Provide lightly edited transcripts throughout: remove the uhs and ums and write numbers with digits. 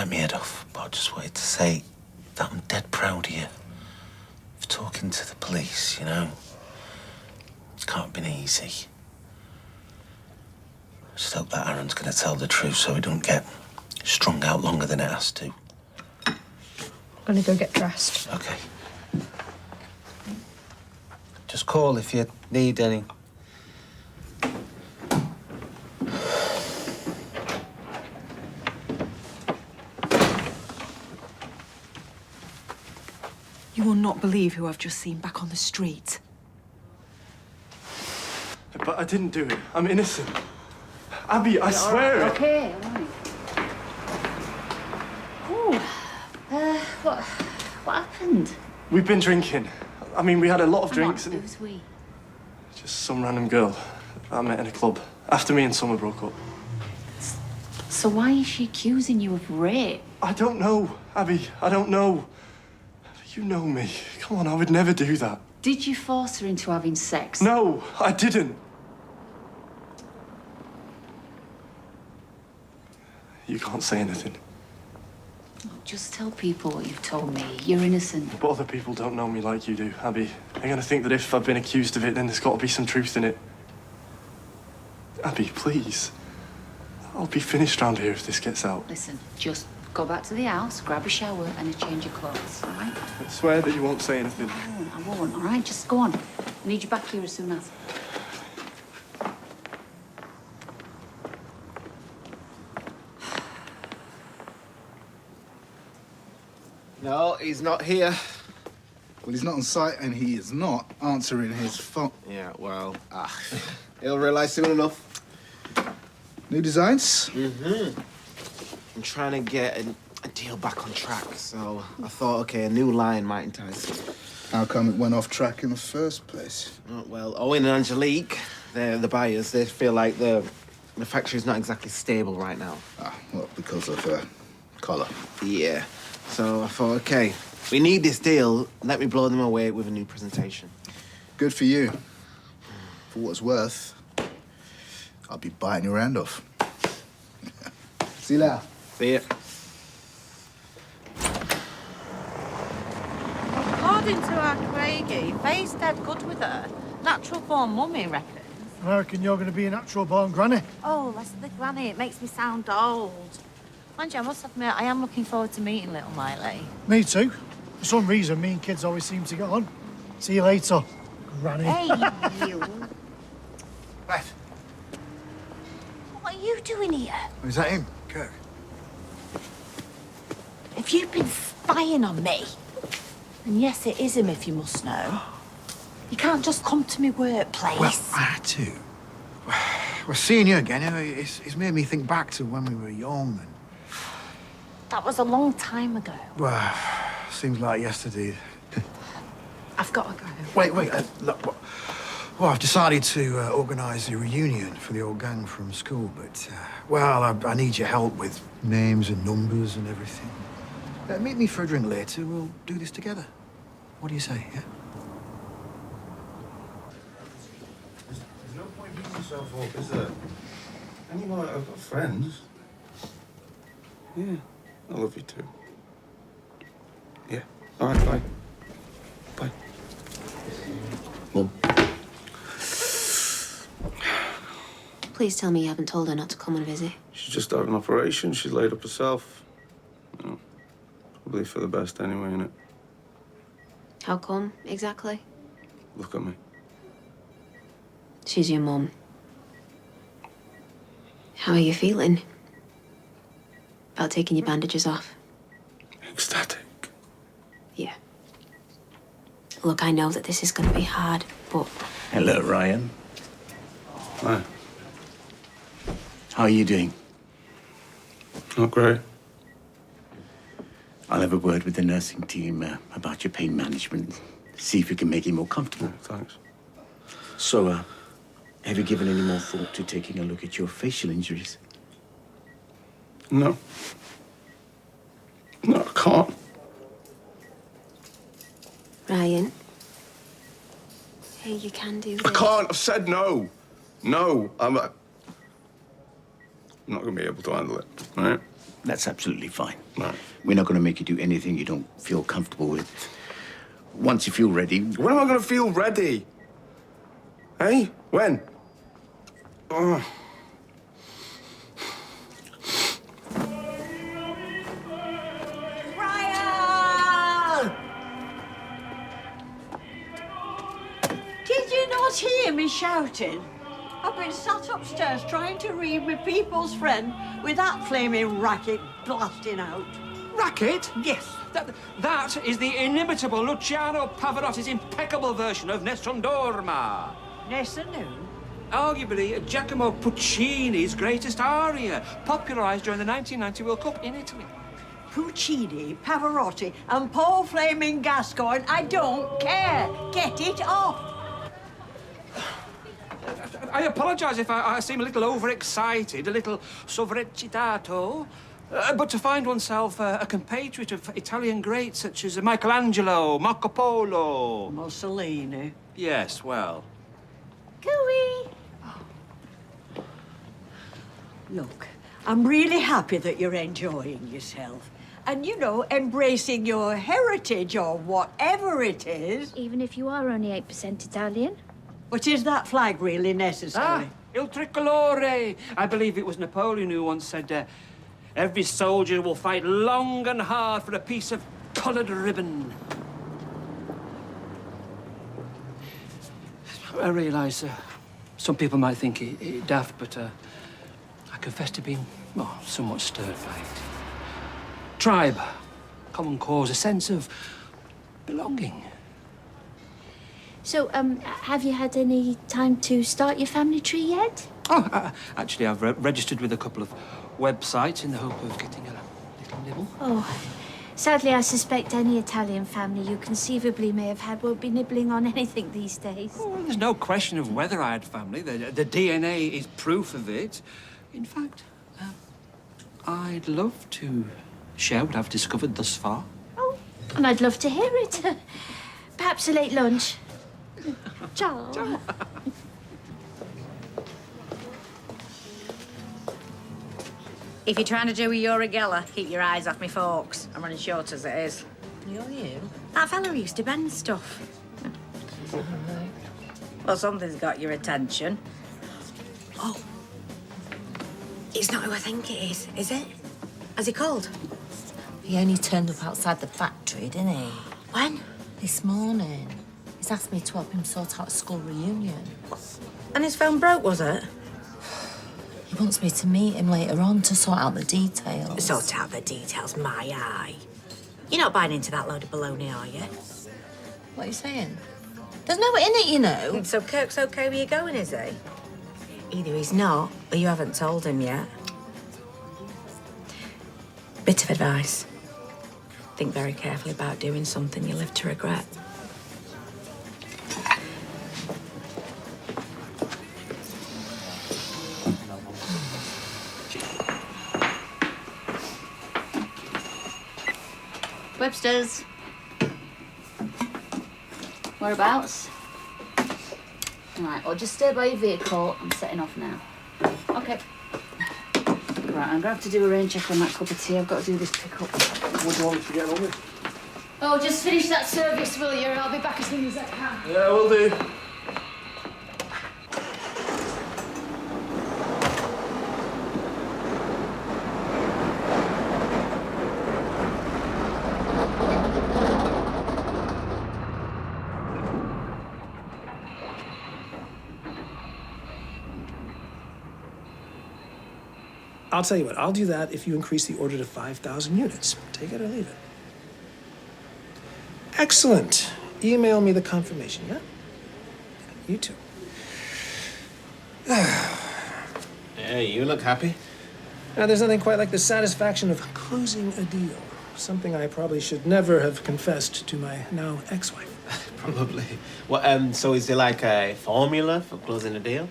bite my head off, but I just wanted to say that I'm dead proud of you. For talking to the police, you know. It can't have been easy. I just hope that Aaron's going to tell the truth so he don't get strung out longer than it has to. I'm gonna go get dressed. OK. Just call if you need any. You will not believe who I've just seen back on the street. But I didn't do it. I'm innocent. Abby, I swear it. Okay, all right. Oh, what happened? We've been drinking. I mean, we had a lot of drinks. Come on, who's we? Just some random girl I met in a club after me and Summer broke up. So why is she accusing you of rape? I don't know, Abby. I don't know. You know me. Come on, I would never do that. Did you force her into having sex? No, I didn't. You can't say anything. Just tell people what you've told me. You're innocent. But other people don't know me like you do, Abby. They're gonna think that if I've been accused of it, then there's got to be some truth in it. Abby, please. I'll be finished round here if this gets out. Listen, just go back to the house, grab a shower and a change of clothes, all right? I swear that you won't say anything. I won't, all right? Just go on. I need you back here as soon as. No, he's not here. Well, he's not on site and he is not answering his phone. Yeah, well, he'll realise soon enough. New designs? Mm-hmm. I'm trying to get a deal back on track, so I thought, okay, a new line might entice me. How come it went off track in the first place? Oh, well, Owen and Angelique, they're the buyers. They feel like the factory's not exactly stable right now. Ah, well, because of colour. Yeah. So I thought, okay, we need this deal. Let me blow them away with a new presentation. Good for you. For what it's worth, I'll be biting your hand off. See you later. See ya. According to our Craigie, Faye's dead good with her. Natural born mummy, reckons. I reckon you're going to be a natural born granny. Oh, less of the granny. It makes me sound old. Mind you, I must admit, I am looking forward to meeting little Miley. Me too. For some reason, me and kids always seem to get on. See you later, granny. Hey, you. Beth. What are you doing here? Is that him, Kirk? Have you been spying on me? And yes, it is him, if you must know. You can't just come to me workplace. Well, I had to. Well, seeing you again, you know, it's made me think back to when we were young and... That was a long time ago. Well, seems like yesterday. I've got to go. Wait, look, well, I've decided to organise a reunion for the old gang from school, but, well, I need your help with names and numbers and everything. Meet me for a drink later. We'll do this together. What do you say, yeah? There's no point beating yourself up, is there? Anyway, I've got friends. Yeah, I love you too. Yeah. All right, bye. Bye. Mum. Please tell me you haven't told her not to come and visit. She's just had an operation. She's laid up herself. You know, probably for the best anyway, innit? How come, exactly? Look at me. She's your mum. How are you feeling? About taking your bandages off? Ecstatic. Yeah. Look, I know that this is going to be hard, but... Hello, Ryan. Hi. How are you doing? Not great. I'll have a word with the nursing team about your pain management. See if we can make you more comfortable. Yeah, thanks. So, have you given any more thought to taking a look at your facial injuries? No. No, I can't. Ryan? Hey, you can do this. I can't. I've said no. No. I'm not going to be able to handle it, all right? That's absolutely fine. Right. We're not going to make you do anything you don't feel comfortable with. Once you feel ready... When am I going to feel ready? Hey? When? Oh. Brian! Did you not hear me shouting? I've been sat upstairs trying to read my people's friend with that flaming racket blasting out. Racket? Yes. That is the inimitable Luciano Pavarotti's impeccable version of Nessun Dorma. Nessun who? Arguably Giacomo Puccini's greatest aria, popularised during the 1990 World Cup in Italy. Puccini, Pavarotti, and Paul Flaming Gascoigne, I don't care. Get it off. I apologise if I seem a little overexcited, a little sovraccitato, but to find oneself a compatriot of Italian greats such as Michelangelo, Marco Polo... Mussolini. Yes, well... Gooey. Look, I'm really happy that you're enjoying yourself. And, you know, embracing your heritage or whatever it is. Even if you are only 8% Italian. But is that flag really necessary? Il tricolore! I believe it was Napoleon who once said, every soldier will fight long and hard for a piece of coloured ribbon. I realise some people might think it daft, but I confess to being, well, somewhat stirred by it. Tribe, common cause, a sense of belonging. So, have you had any time to start your family tree yet? Oh, actually, I've registered with a couple of websites in the hope of getting a little nibble. Oh, sadly, I suspect any Italian family you conceivably may have had won't be nibbling on anything these days. Oh, there's no question of whether I had family. The DNA is proof of it. In fact, I'd love to share what I've discovered thus far. Oh, and I'd love to hear it. Perhaps a late lunch. Ciao. Ciao. If you're trying to do a Uragella, keep your eyes off me forks. I'm running short as it is. You're you? That fella who used to bend stuff. Well, something's got your attention. Oh. It's not who I think it is it? Has he called? He only turned up outside the factory, didn't he? When? This morning. He's asked me to help him sort out a school reunion. And his phone broke, was it? He wants me to meet him later on to sort out the details. Sort out the details, my eye. You're not buying into that load of baloney, are you? What are you saying? There's no in it, you know. So Kirk's okay where you're going, is he? Either he's not, or you haven't told him yet. Bit of advice. Think very carefully about doing something you live to regret. Webster's. Whereabouts? Right, well, just stay by your vehicle. I'm setting off now. Okay. Right, I'm going to have to do a rain check on that cup of tea. I've got to do this pickup. What do you want me to get on with? Oh, just finish that service, will you? I'll be back as soon as I can. Yeah, will do. I'll tell you what, I'll do that if you increase the order to 5,000 units. Take it or leave it. Excellent. Email me the confirmation, yeah? You too. Yeah, you look happy. Now, there's nothing quite like the satisfaction of closing a deal. Something I probably should never have confessed to my now ex-wife. Probably. Well, so is there like a formula for closing a deal?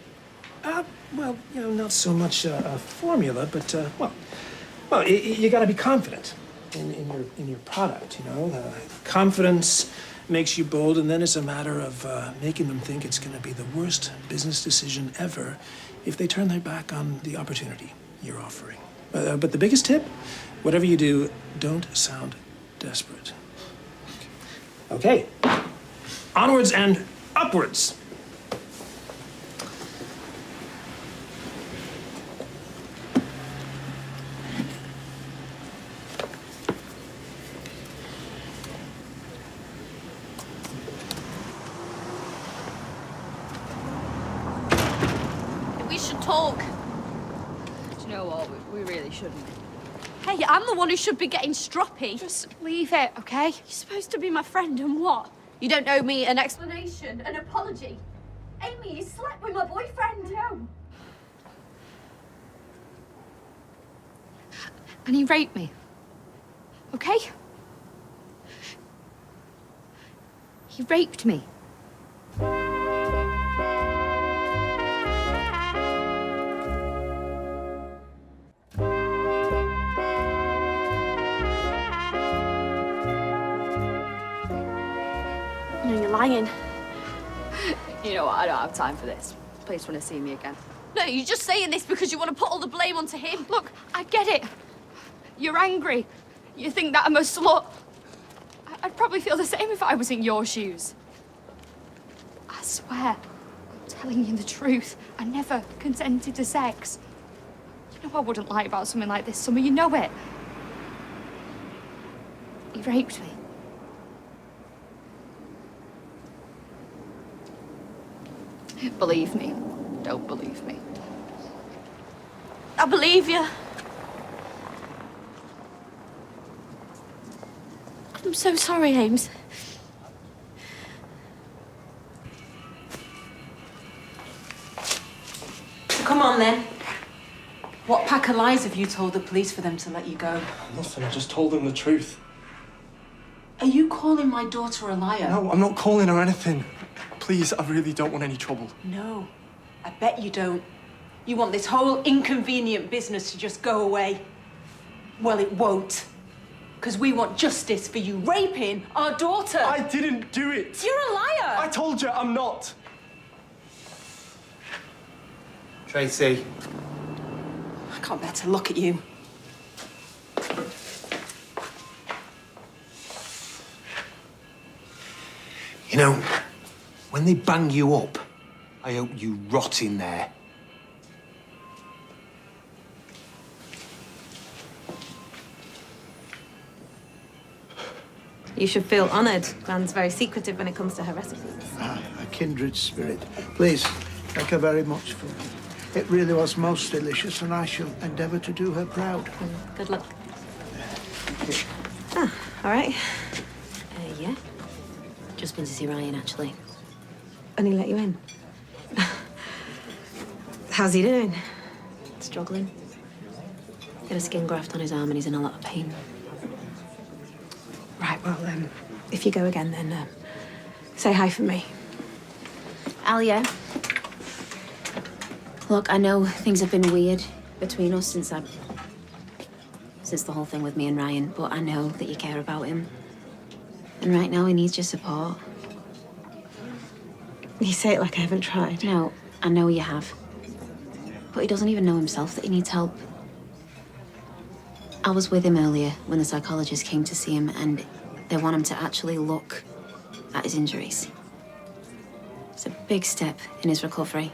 Well, you know, not so much a formula, but, well, you gotta be confident in your product, you know? Confidence makes you bold, and then it's a matter of making them think it's gonna be the worst business decision ever if they turn their back on the opportunity you're offering. But the biggest tip, whatever you do, don't sound desperate. Okay. Onwards and upwards. We should talk. Do you know what? We really shouldn't. Hey, I'm the one who should be getting stroppy. Just leave it, okay? You're supposed to be my friend, and what? You don't owe me an explanation, an apology. Amy, you slept with my boyfriend. No. And he raped me. Okay? He raped me. No, you're lying. You know what? I don't have time for this. Please want to see me again. No, you're just saying this because you want to put all the blame onto him. Look, I get it. You're angry. You think that I'm a slut. I'd probably feel the same if I was in your shoes. I swear, I'm telling you the truth. I never consented to sex. You know I wouldn't lie about something like this, Summer. You know it. He raped me. Believe me. Don't believe me. I believe you. I'm so sorry, Ames. Come on, then. What pack of lies have you told the police for them to let you go? Nothing, I just told them the truth. Are you calling my daughter a liar? No, I'm not calling her anything. Please, I really don't want any trouble. No, I bet you don't. You want this whole inconvenient business to just go away. Well, it won't. Because we want justice for you raping our daughter. I didn't do it. You're a liar. I told you I'm not. Tracy. I can't bear to look at you. You know, when they bang you up, I hope you rot in there. You should feel honoured. Gran's very secretive when it comes to her recipes. Ah, a kindred spirit. Please, thank her very much for it. It really was most delicious, and I shall endeavour to do her proud. Good luck. Ah, all right. Yeah. Just been to see Ryan, actually. And he let you in? How's he doing? Struggling. Got a skin graft on his arm and he's in a lot of pain. Right, well, if you go again, then say hi for me. Alia. Look, I know things have been weird between us since the whole thing with me and Ryan, but I know that you care about him. And right now he needs your support. You say it like I haven't tried. No, I know you have. But he doesn't even know himself that he needs help. I was with him earlier when the psychologist came to see him, and they want him to actually look at his injuries. It's a big step in his recovery.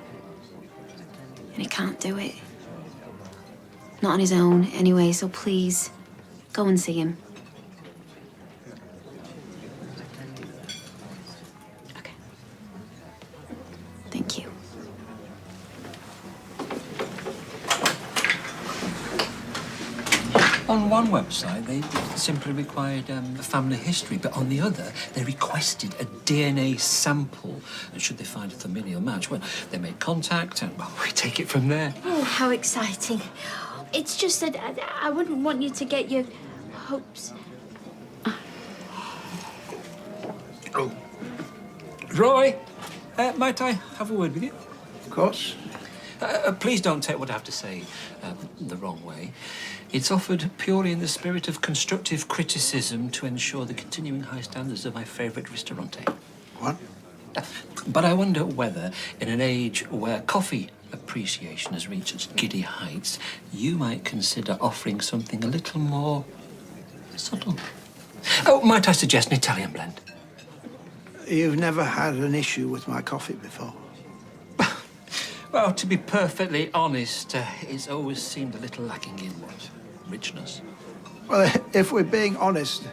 And he can't do it. Not on his own, anyway, so please, go and see him. Okay. Thank you. On one website, they simply required a family history, but on the other, they requested a DNA sample. And should they find a familial match, well, they make contact, and, well, we take it from there. Oh, how exciting. It's just that I wouldn't want you to get your hopes. Oh. Roy, might I have a word with you? Of course. Please don't take what I have to say the wrong way. It's offered purely in the spirit of constructive criticism to ensure the continuing high standards of my favourite ristorante. What? But I wonder whether, in an age where coffee appreciation has reached such giddy heights, you might consider offering something a little more subtle. Oh, might I suggest an Italian blend? You've never had an issue with my coffee before? Well, to be perfectly honest, it's always seemed a little lacking in what? Richness. Well, if we're being honest,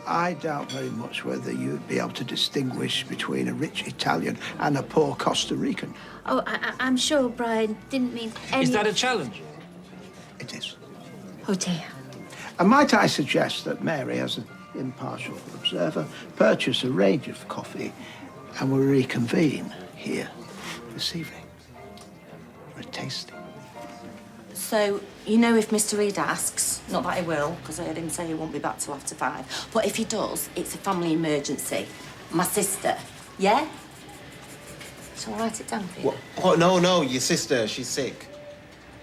I doubt very much whether you'd be able to distinguish between a rich Italian and a poor Costa Rican. Oh, I'm sure Brian didn't mean any... Is that a challenge? It is. Oh, dear. And might I suggest that Mary, as an impartial observer, purchase a range of coffee and we'll reconvene here this evening for a tasting. So, you know, if Mr. Reed asks, not that he will, because I heard him say he won't be back till after 5, but if he does, it's a family emergency. My sister, yeah? So I'll write it down for you. What? No, your sister, she's sick.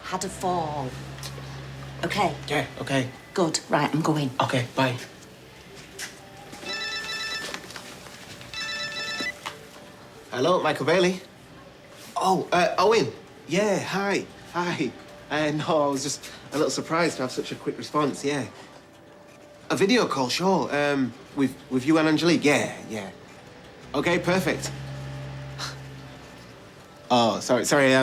Had a fall. Okay? Yeah, okay. Good. Right, I'm going. Okay, bye. Hello, Michael Bailey. Oh, Owen. Yeah, hi. No, I was just a little surprised to have such a quick response, yeah. A video call, sure. With you and Angelique, yeah. Okay, perfect. Oh, sorry,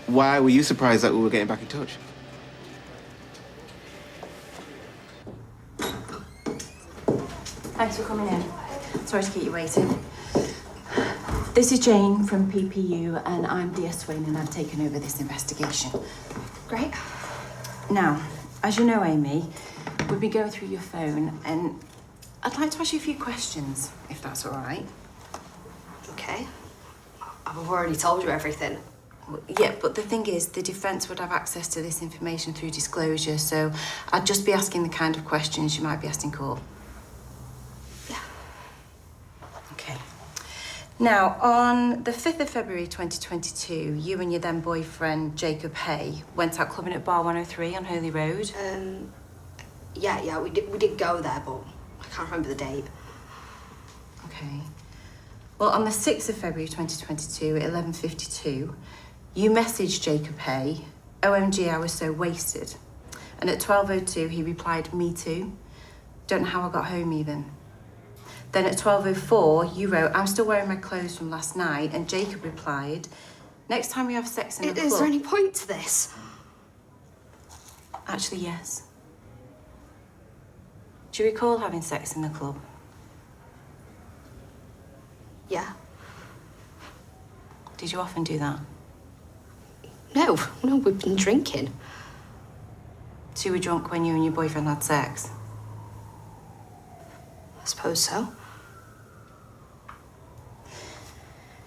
why were you surprised that we were getting back in touch? Thanks for coming in. Sorry to keep you waiting. This is Jane from PPU, and I'm Dear Swain, and I've taken over this investigation. Great. Now, as you know, Amy, we've been going through your phone, and I'd like to ask you a few questions, if that's all right. Okay. I've already told you everything. Well, yeah, but the thing is, the defence would have access to this information through disclosure, so I'd just be asking the kind of questions you might be asked in court. Yeah. Okay. Now, on the 5th of February 2022, you and your then boyfriend, Jacob Hay, went out clubbing at Bar 103 on Hurley Road. Yeah, we did go there, but I can't remember the date. Okay. Well, on the 6th of February 2022 at 11:52, you messaged Jacob Hay, OMG, I was so wasted. And at 12:02, he replied, me too. Don't know how I got home even. Then at 12:04, you wrote, I'm still wearing my clothes from last night, and Jacob replied, next time we have sex in the club... Is there any point to this? Actually, yes. Do you recall having sex in the club? Yeah. Did you often do that? No, we've been drinking. So you were drunk when you and your boyfriend had sex? I suppose so.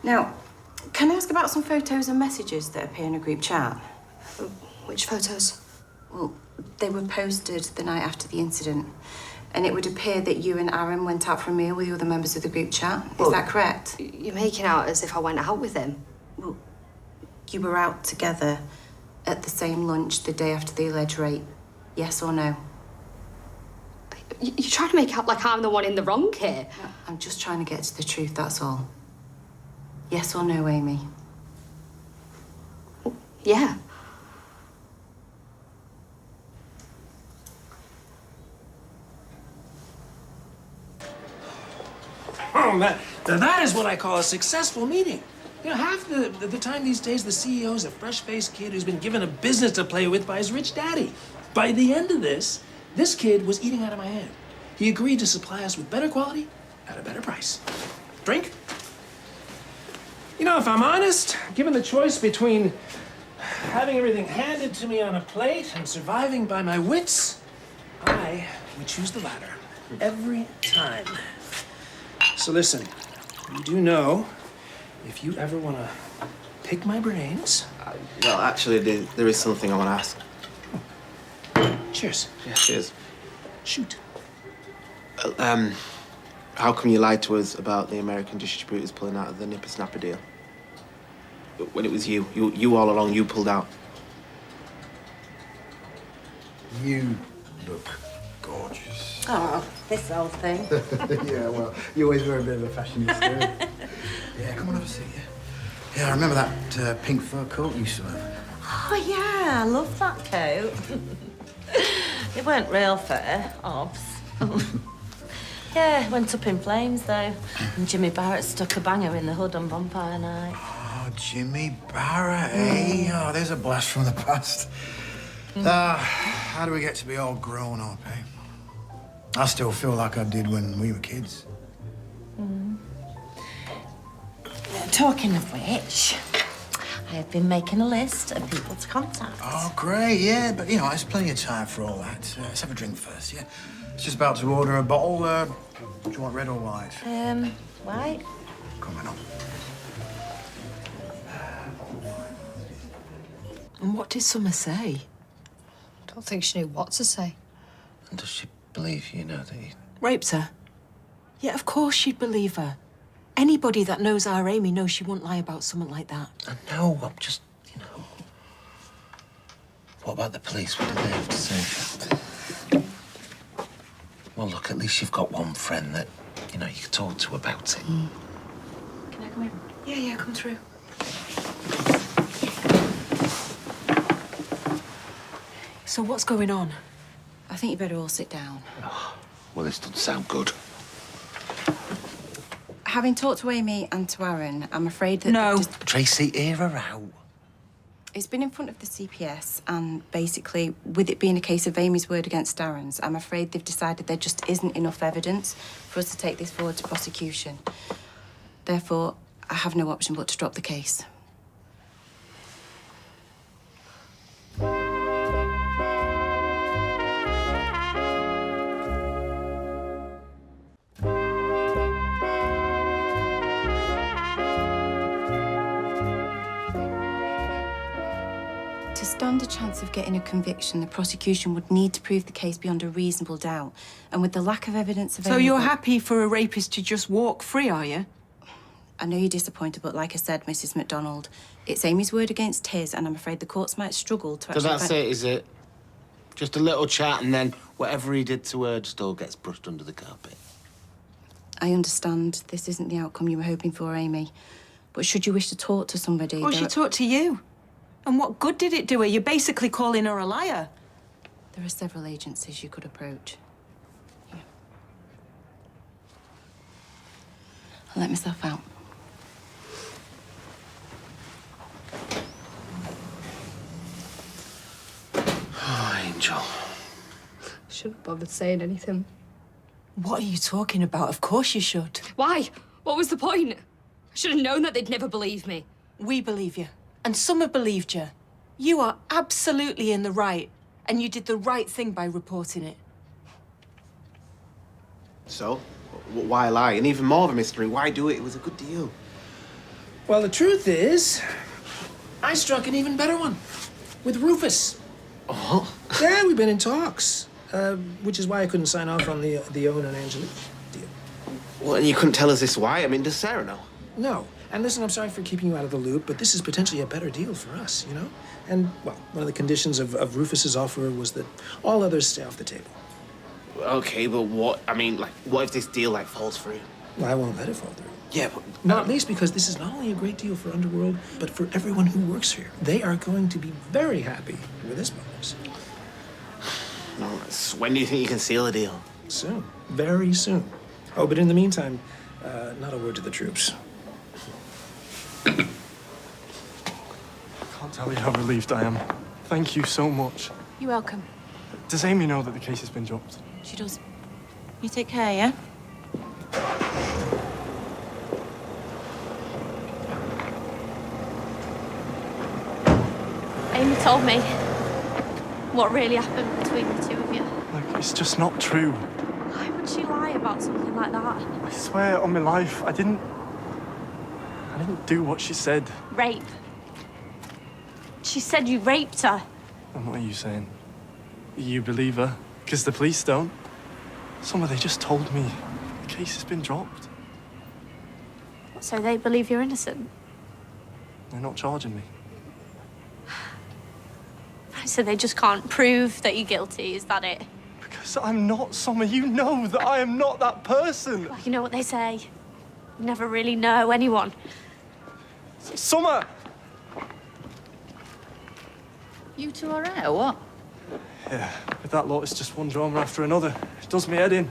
Now, can I ask about some photos and messages that appear in a group chat? Which photos? Well, they were posted the night after the incident, and it would appear that you and Aaron went out for a meal with the other members of the group chat. Is that correct? You're making out as if I went out with him. Well, you were out together at the same lunch the day after the alleged rape. Yes or no? You're trying to make out like I'm the one in the wrong here. No, I'm just trying to get to the truth, that's all. Yes or no, Amy? Yeah. Oh, that is what I call a successful meeting. You know, half the time these days, the CEO is a fresh-faced kid who's been given a business to play with by his rich daddy. By the end of this kid was eating out of my hand. He agreed to supply us with better quality at a better price. Drink? You know, if I'm honest, given the choice between having everything handed to me on a plate and surviving by my wits, I would choose the latter every time. So listen, you do know, if you ever want to pick my brains... Well, actually, there is something I want to ask. Cheers. Yeah, cheers. Shoot. How come you lied to us about the American distributors pulling out of the Nipper Snapper deal? When it was you all along, you pulled out. You look gorgeous. Oh, this old thing. Yeah, well, you always were a bit of a fashionista. Yeah, come on, have a seat, yeah? Yeah, I remember that pink fur coat you used to have. Oh, yeah, I love that coat. It weren't real fur, obs. Yeah, went up in flames, though. And Jimmy Barrett stuck a banger in the hood on Vampire Night. Oh, Jimmy Barrett, eh? Oh, there's a blast from the past. How do we get to be all grown up, eh? I still feel like I did when we were kids. Talking of which, I have been making a list of people to contact. Oh, great, yeah, but, you know, there's plenty of time for all that. Let's have a drink first, yeah? Just about to order a bottle. Do you want red or white? White. Coming on. And what did Summer say? Don't think she knew what to say. And does she believe you know that he... Raped her? Yeah, of course she'd believe her. Anybody that knows our Amy knows she wouldn't lie about something like that. I know, I'm just, you know... What about the police? What did they have to say? Well, look, at least you've got one friend that, you know, you can talk to about it. Can I come in? Yeah, come through. So what's going on? I think you better all sit down. Well, this doesn't sound good. Having talked to Amy and to Aaron, I'm afraid that... No. Tracy, hear her out. It's been in front of the CPS, and basically, with it being a case of Amy's word against Aaron's, I'm afraid they've decided there just isn't enough evidence for us to take this forward to prosecution. Therefore, I have no option but to drop the case. To stand a chance of getting a conviction, the prosecution would need to prove the case beyond a reasonable doubt. And with the lack of evidence available... So you're happy for a rapist to just walk free, are you? I know you're disappointed, but like I said, Mrs. MacDonald, it's Amy's word against his, and I'm afraid the courts might struggle to So actually... that's it, is it? Just a little chat, and then whatever he did to her just all gets brushed under the carpet. I understand this isn't the outcome you were hoping for, Amy. But should you wish to talk to somebody... Well, she talked to you. And what good did it do her? You're basically calling her a liar. There are several agencies you could approach. Yeah. I'll let myself out. Oh, Angel. Shouldn't have bothered saying anything. What are you talking about? Of course you should. Why? What was the point? I should have known that they'd never believe me. We believe you. And Summer believed you. You are absolutely in the right. And you did the right thing by reporting it. So, why lie? And even more of a mystery, why do it? It was a good deal. Well, the truth is, I struck an even better one with Rufus. Oh? Yeah, we've been in talks, which is why I couldn't sign off on the Owen and Angelique deal. Well, and you couldn't tell us this why? I mean, does Sarah know? No. And listen, I'm sorry for keeping you out of the loop, but this is potentially a better deal for us, you know? And, well, one of the conditions of Rufus's offer was that all others stay off the table. Okay, but what? I mean, like, what if this deal, like, falls through? Well, I won't let it fall through. Yeah, but... Not least because this is not only a great deal for Underworld, but for everyone who works here. They are going to be very happy with this bonus. No, when do you think you can seal a deal? Soon. Very soon. Oh, but in the meantime, not a word to the troops. I can't tell you how relieved I am. Thank you so much. You're welcome. Does Amy know that the case has been dropped? She does. You take care, yeah? Amy told me what really happened between the two of you. Like, it's just not true. Why would she lie about something like that? I swear on my life, I didn't do what she said. Rape. She said you raped her. And what are you saying? You believe her? Because the police don't. They just told me the case has been dropped. So they believe you're innocent? They're not charging me. So they just can't prove that you're guilty, is that it? Because I'm not Summer. You know that I am not that person. Well, you know what they say. You never really know anyone. Summer! You two all right, or what? Yeah, with that lot, it's just one drama after another. It does me head in.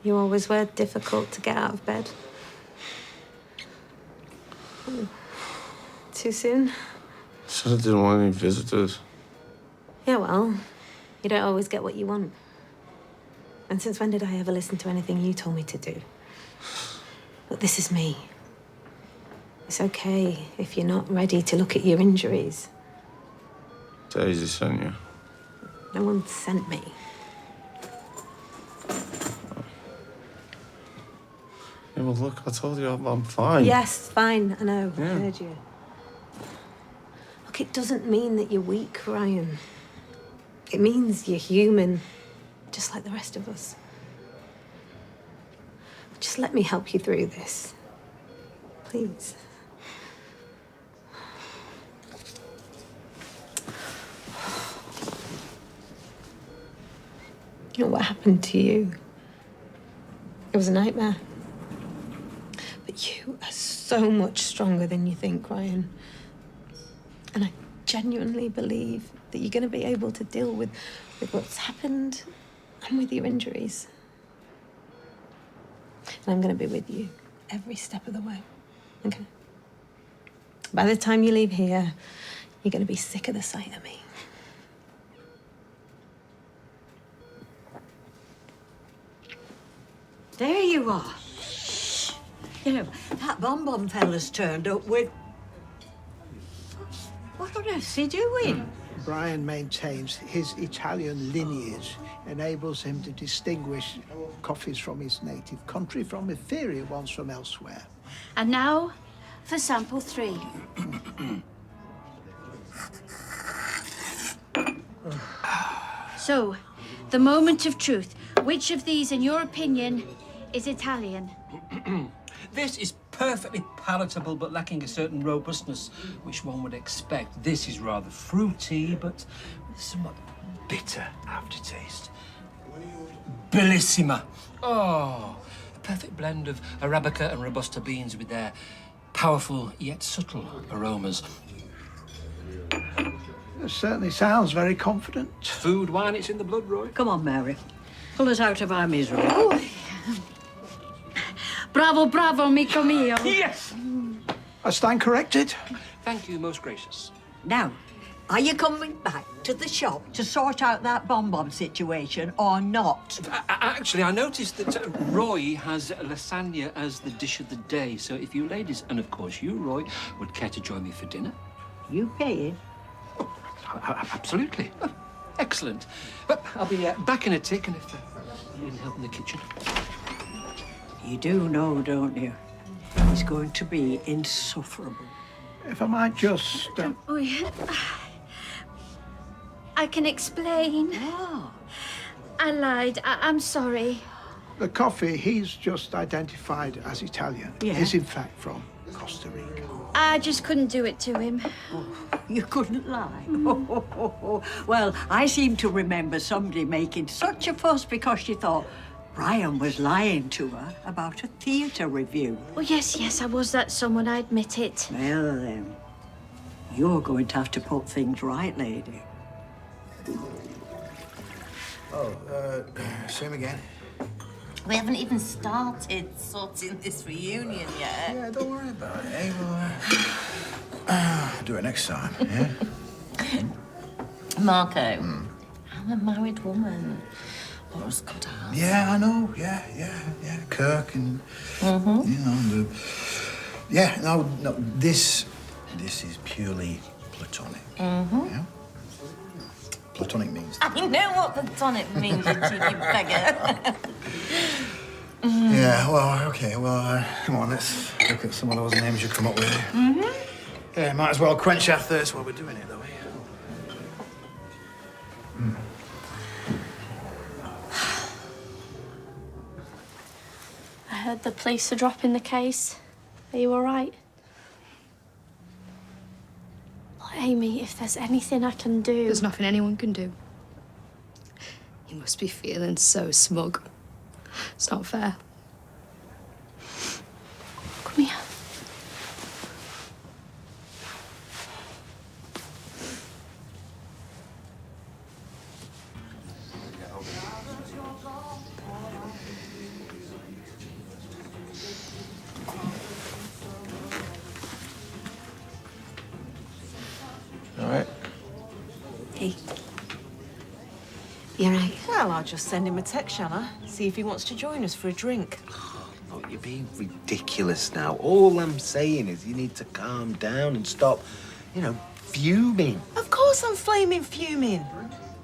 You always were difficult to get out of bed. Too soon? Said I didn't want any visitors. Yeah, well, you don't always get what you want. And since when did I ever listen to anything you told me to do? But this is me. It's okay if you're not ready to look at your injuries. Daisy sent you. No one sent me. Yeah, well, look, I told you I'm fine. Yes, fine, I know. Yeah. I heard you. Look, it doesn't mean that you're weak, Ryan. It means you're human, just like the rest of us. Just let me help you through this. Please. You know what happened to you? It was a nightmare. But you are so much stronger than you think, Ryan. And I genuinely believe that you're going to be able to deal with what's happened and with your injuries. And I'm going to be with you every step of the way, okay? By the time you leave here, you're going to be sick of the sight of me. There you are. You know, that Bon fella's turned up with... What on earth's he doing? Brian maintains his Italian lineage enables him to distinguish coffees from his native country from inferior ones from elsewhere. And now for sample 3. So, the moment of truth. Which of these, in your opinion, is Italian? This is perfectly palatable, but lacking a certain robustness, which one would expect. This is rather fruity, but with somewhat bitter aftertaste. Bellissima. Oh, a perfect blend of Arabica and Robusta beans with their powerful yet subtle aromas. It certainly sounds very confident. Food, wine, it's in the blood, Roy. Come on, Mary. Pull us out of our misery. Bravo, bravo, amico mio. Yes! I stand corrected. Thank you, most gracious. Now, are you coming back to the shop to sort out that Bon situation or not? Actually, I noticed that Roy has lasagna as the dish of the day. So if you ladies, and of course you, Roy, would care to join me for dinner? You paying? Absolutely. Oh, excellent. But I'll be back in a tick, and if you need help in the kitchen. You do know, don't you? He's going to be insufferable. If I might just... Oh, yeah. I can explain. Oh. I lied. I'm sorry. The coffee he's just identified as Italian is in fact from Costa Rica. I just couldn't do it to him. You couldn't lie. Well, I seem to remember somebody making such a fuss because she thought Brian was lying to her about a theatre review. Oh, yes, I was that someone, I admit it. Well, then, you're going to have to put things right, lady. Oh, same again. We haven't even started sorting this reunion yet. Yeah, don't worry about it, eh? We'll do it next time, yeah? Marco, I'm a married woman. Laura's got a house. Yeah, I know. Yeah. Kirk and you know no. This is purely platonic. Yeah. Platonic means. I know what platonic means, you cheeky beggar. Yeah. Well, okay. Well, come on. Let's look at some of those names you come up with. Yeah. Might as well quench our thirst while we're doing it, though. I The police are dropping the case. Are you all right? Amy, if there's anything I can do... There's nothing anyone can do. You must be feeling so smug. It's not fair. Come here. All right. Hey. You all right? Well, I'll just send him a text, shall I? See if he wants to join us for a drink. Look, you're being ridiculous now. All I'm saying is you need to calm down and stop, fuming. Of course I'm flaming fuming.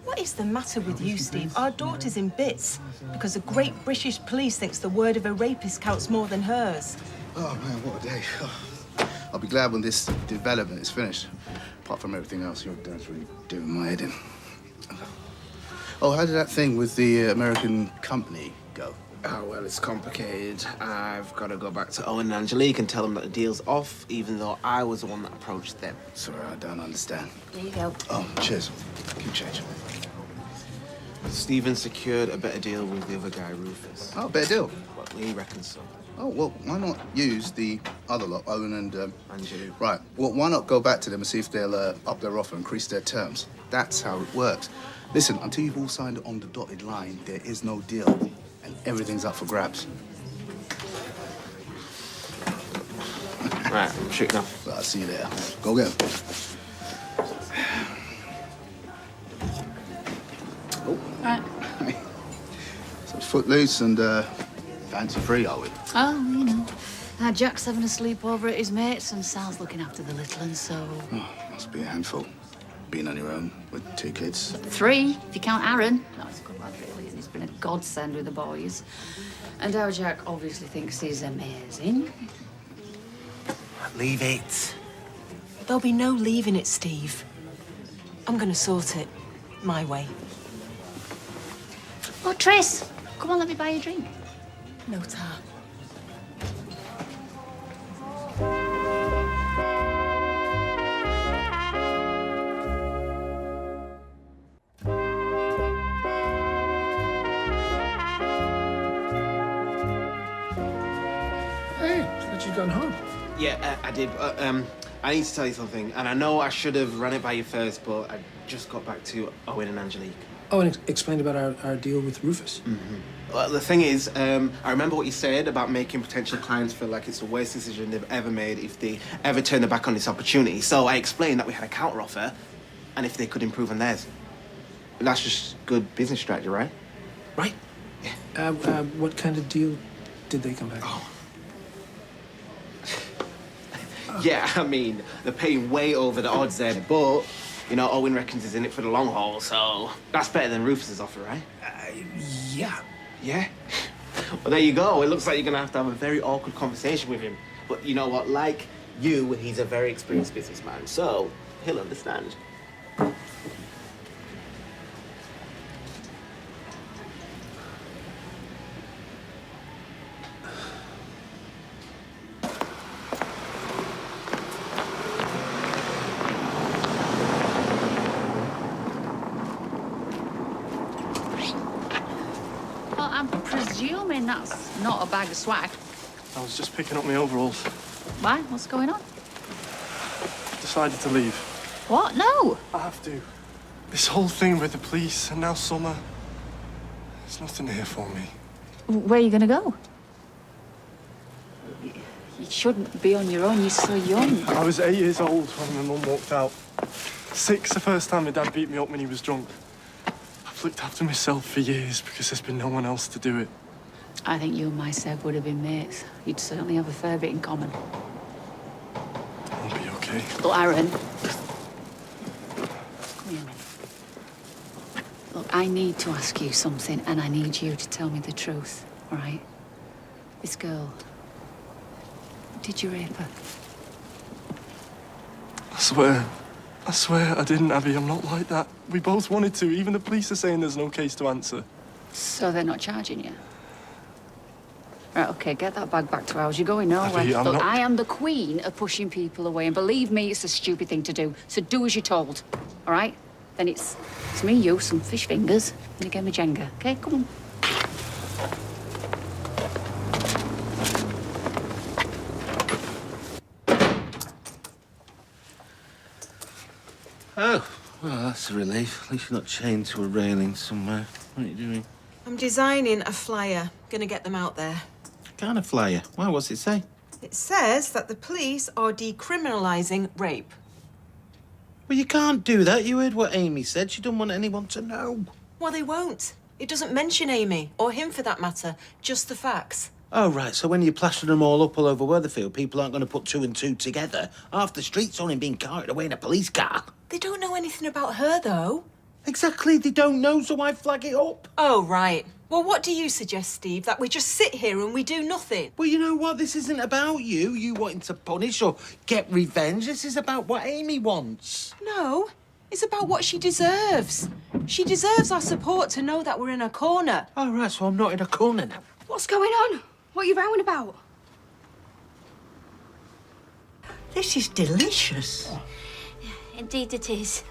What is the matter with you, Steve? Our daughter's in bits because the great British police thinks the word of a rapist counts more than hers. Oh, man, what a day. I'll be glad when this development is finished. Apart from everything else, your dad's really doing my head in. Oh, how did that thing with the American company go? Oh, well, it's complicated. I've got to go back to Owen and Angelique and tell them that the deal's off, even though I was the one that approached them. Sorry, I don't understand. There you go. Oh, cheers. Keep changing. Stephen secured a better deal with the other guy, Rufus. Oh, better deal? What, he reckons so. Oh, well, why not use the other lot, Owen and... Angelique. Right. Well, why not go back to them and see if they'll up their offer, increase their terms? That's how it works. Listen, until you've all signed on the dotted line, there is no deal, and everything's up for grabs. Right, I'm shooting off. Well, I'll see you later. Go get 'em. Oh. Right. So it's footloose and fancy free, are we? Oh, Jack's having a sleepover at his mates and Sal's looking after the little one, so... Oh, must be a handful. Being on your own with 2 kids. 3, if you count Aaron. No, it's a good lad, really, and he's been a godsend with the boys. And our Jack obviously thinks he's amazing. Leave it. There'll be no leaving it, Steve. I'm gonna sort it my way. Oh, Tris, come on, let me buy you a drink. No, Tar. Hey, thought you'd gone home. Yeah, I did. I need to tell you something, and I know I should have run it by you first, but I just got back to Owen and Angelique. Oh, and explained about our deal with Rufus. Well, the thing is, I remember what you said about making potential clients feel like it's the worst decision they've ever made if they ever turn their back on this opportunity. So I explained that we had a counteroffer, and if they could improve on theirs. That's just good business strategy, right? Right? Yeah. What kind of deal did they come back with? Yeah, I mean, they're paying way over the odds there, but, Owen reckons he's in it for the long haul, so that's better than Rufus's offer, right? Yeah. Yeah? Well, there you go. It looks like you're going to have a very awkward conversation with him. But you know what? Like you, he's a very experienced businessman, so he'll understand. Well, I'm presuming that's not a bag of swag. I was just picking up my overalls. Why? What's going on? Decided to leave. What? No! I have to. This whole thing with the police and now Summer. There's nothing here for me. Where are you going to go? You shouldn't be on your own. You're so young. I was 8 years old when my mum walked out. 6 the first time my dad beat me up when he was drunk. I've looked after myself for years because there's been no one else to do it. I think you and my Seb would have been mates. You'd certainly have a fair bit in common. I'll be okay. Look, Aaron. Come here a minute. Look, I need to ask you something, and I need you to tell me the truth, all right? This girl, did you rape her? I swear I didn't, Abby. I'm not like that. We both wanted to. Even the police are saying there's no case to answer. So they're not charging you? Right, OK, get that bag back to ours. You're going nowhere. Abby, I'm Look, not... I am the queen of pushing people away, and believe me, it's a stupid thing to do. So do as you're told, all right? Then it's me, you, some fish fingers, and a game of Jenga, OK? Come on. Oh, well, that's a relief. At least you're not chained to a railing somewhere. What are you doing? I'm designing a flyer. Gonna get them out there. Kind of flyer. Well, what's it say? It says that the police are decriminalising rape. Well, you can't do that. You heard what Amy said. She doesn't want anyone to know. Well, they won't. It doesn't mention Amy, or him for that matter, just the facts. Oh, right. So when you plaster them all up all over Weatherfield, people aren't going to put two and two together. Half the street's only being carted away in a police car. They don't know anything about her, though. Exactly. They don't know, so I flag it up. Oh, right. Well, what do you suggest, Steve? That we just sit here and we do nothing? Well, you know what? This isn't about you wanting to punish or get revenge. This is about what Amy wants. No, it's about what she deserves. She deserves our support to know that we're in her corner. All right, so I'm not in a corner now. What's going on? What are you rowing about? This is delicious. Indeed it is.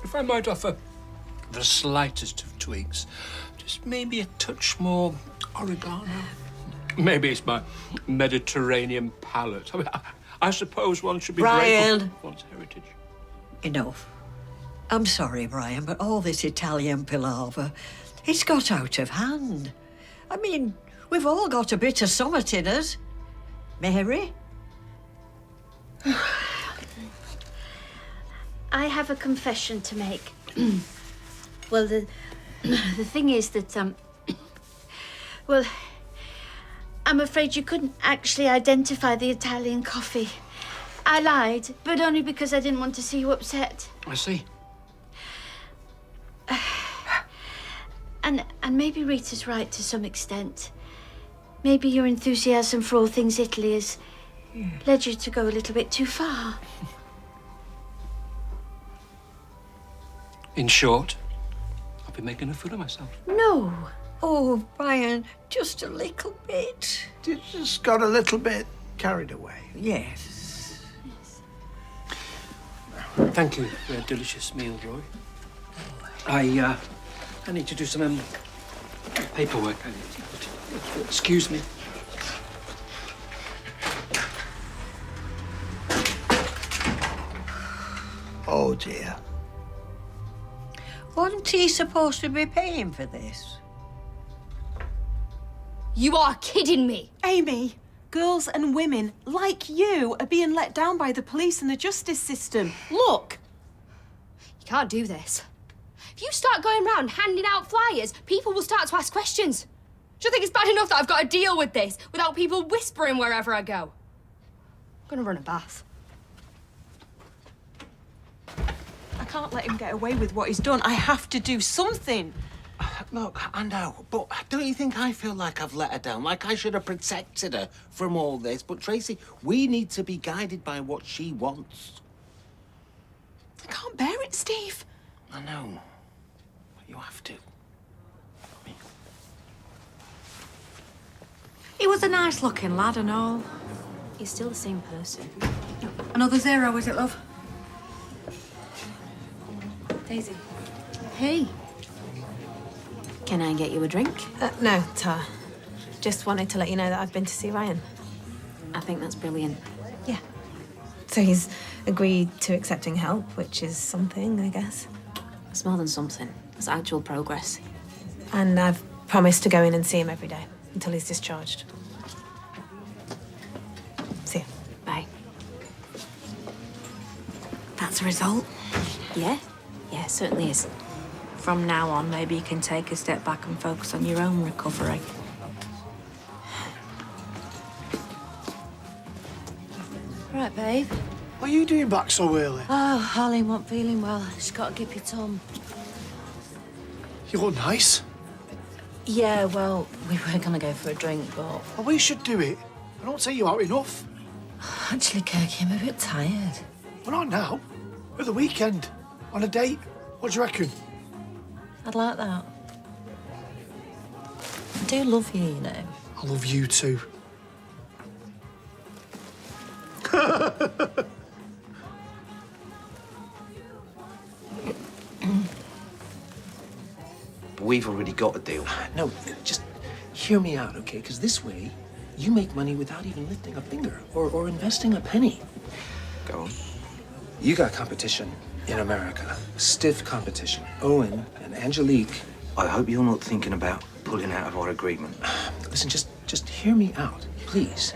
If I might offer the slightest of tweaks, just maybe a touch more oregano. Maybe it's my Mediterranean palate. I mean, I suppose one should be Brian. grateful for one's heritage. Enough. I'm sorry, Brian, but all this Italian palaver, it's got out of hand. I mean, we've all got a bit of summit in us. Mary? I have a confession to make. Well, the thing is that, well, I'm afraid you couldn't actually identify the Italian coffee. I lied, but only because I didn't want to see you upset. I see. And maybe Rita's right to some extent. Maybe your enthusiasm for all things Italy has led you to go a little bit too far. In short, I've been making a fool of myself. No. Oh, Brian, just a little bit. You just got a little bit carried away. Yes. Thank you for a delicious meal, Roy. I need to do some paperwork. Excuse me. Oh, dear. Wasn't he supposed to be paying for this? You are kidding me. Amy, girls and women like you are being let down by the police and the justice system. Look. You can't do this. If you start going around handing out flyers, people will start to ask questions. Do you think it's bad enough that I've got to deal with this without people whispering wherever I go? I'm gonna run a bath. I can't let him get away with what he's done. I have to do something. Look, I know, but don't you think I feel like I've let her down? Like I should have protected her from all this? But, Tracy, we need to be guided by what she wants. I can't bear it, Steve. I know, but you have to. He was a nice-looking lad and all. He's still the same person. Another 0, is it, love? Daisy. Hey. Can I get you a drink? No, Tar. Just wanted to let you know that I've been to see Ryan. I think that's brilliant. Yeah. So he's agreed to accepting help, which is something, I guess. It's more than something. It's actual progress. And I've promised to go in and see him every day until he's discharged. See you. Bye. That's a result. Yeah? Yeah, it certainly is. From now on, maybe you can take a step back and focus on your own recovery. Right, babe. What are you doing back so early? Oh, Holly wasn't feeling well. She's got to give you Tom. You look nice. Yeah, well, we were going to go for a drink, but... Well, we should do it. I don't take you out enough. Actually, Kirky, I'm a bit tired. Well, not now. At the weekend. On a date. What do you reckon? I'd like that. I do love you, you know. I love you too. We've already got a deal. No, just hear me out, okay? Because this way, you make money without even lifting a finger or investing a penny. Go on. You got competition in America. Stiff competition. Owen and Angelique. I hope you're not thinking about pulling out of our agreement. Listen, just hear me out, please.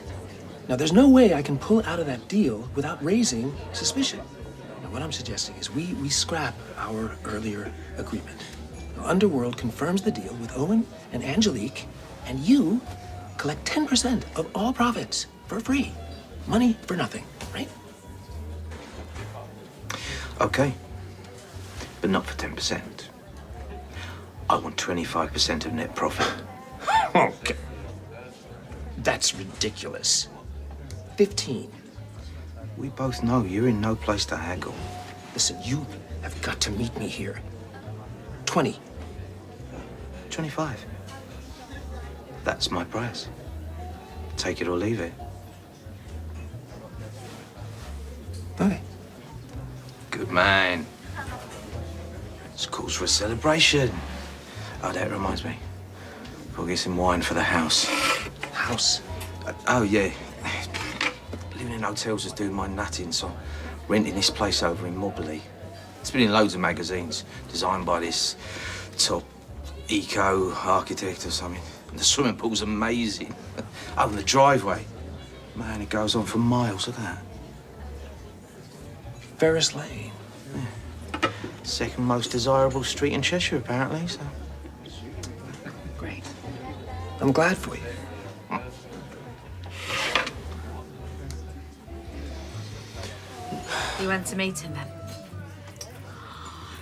Now, there's no way I can pull out of that deal without raising suspicion. Now, what I'm suggesting is we scrap our earlier agreement. Now, Underworld confirms the deal with Owen and Angelique, and you collect 10% of all profits for free. Money for nothing, right? Okay. But not for 10%. I want 25% of net profit. Okay. That's ridiculous. 15. We both know you're in no place to haggle. Listen, you have got to meet me here. 20. 25. That's my price. Take it or leave it. Okay. Good man. It's cause for a celebration. Oh, that reminds me. We'll get some wine for the house. House? Oh, yeah. Living in hotels is doing my nutting, so I'm renting this place over in Mobley. It's been in loads of magazines, designed by this top eco architect or something. And the swimming pool's amazing. Oh, and the driveway. Man, it goes on for miles. Look at that. Ferris Lane. Yeah. Second most desirable street in Cheshire, apparently, so. Great. I'm glad for you. You went to meet him then?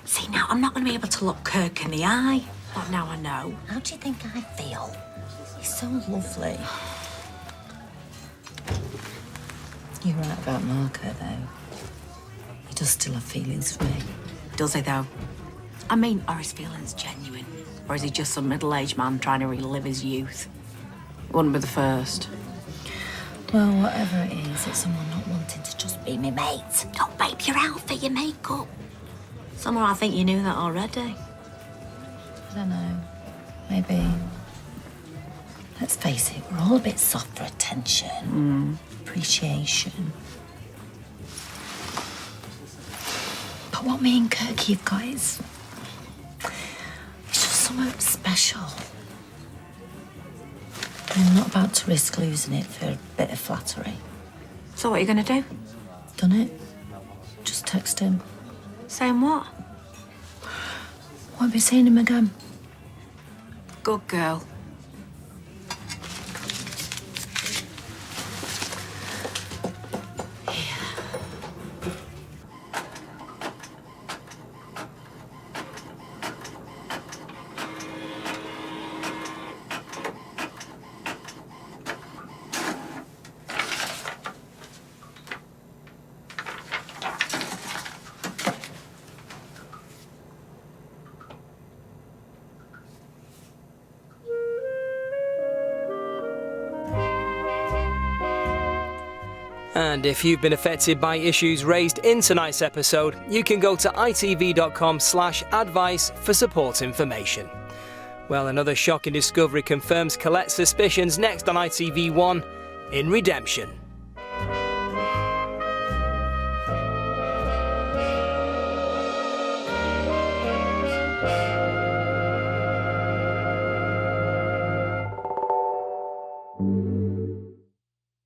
See, now, I'm not going to be able to look Kirk in the eye. But now I know. How do you think I feel? He's so lovely. You're right about Marco, though. He does still have feelings for me. Does he, though? I mean, are his feelings genuine? Or is he just some middle-aged man trying to relive his youth? Wouldn't be the first. Well, whatever it is, it's someone not wanting to just be my mate. Oh, babe, your outfit, your makeup. Somehow I think you knew that already. I don't know. Maybe. Let's face it, we're all a bit soft for attention, appreciation. But what me and Kirky have got is. It's just something special. And I'm not about to risk losing it for a bit of flattery. So what are you going to do? Done it. Just text him. Saying what? Won't be seeing him again. Good girl. And if you've been affected by issues raised in tonight's episode, you can go to itv.com/advice for support information. Well, another shocking discovery confirms Colette's suspicions next on ITV1 in Redemption.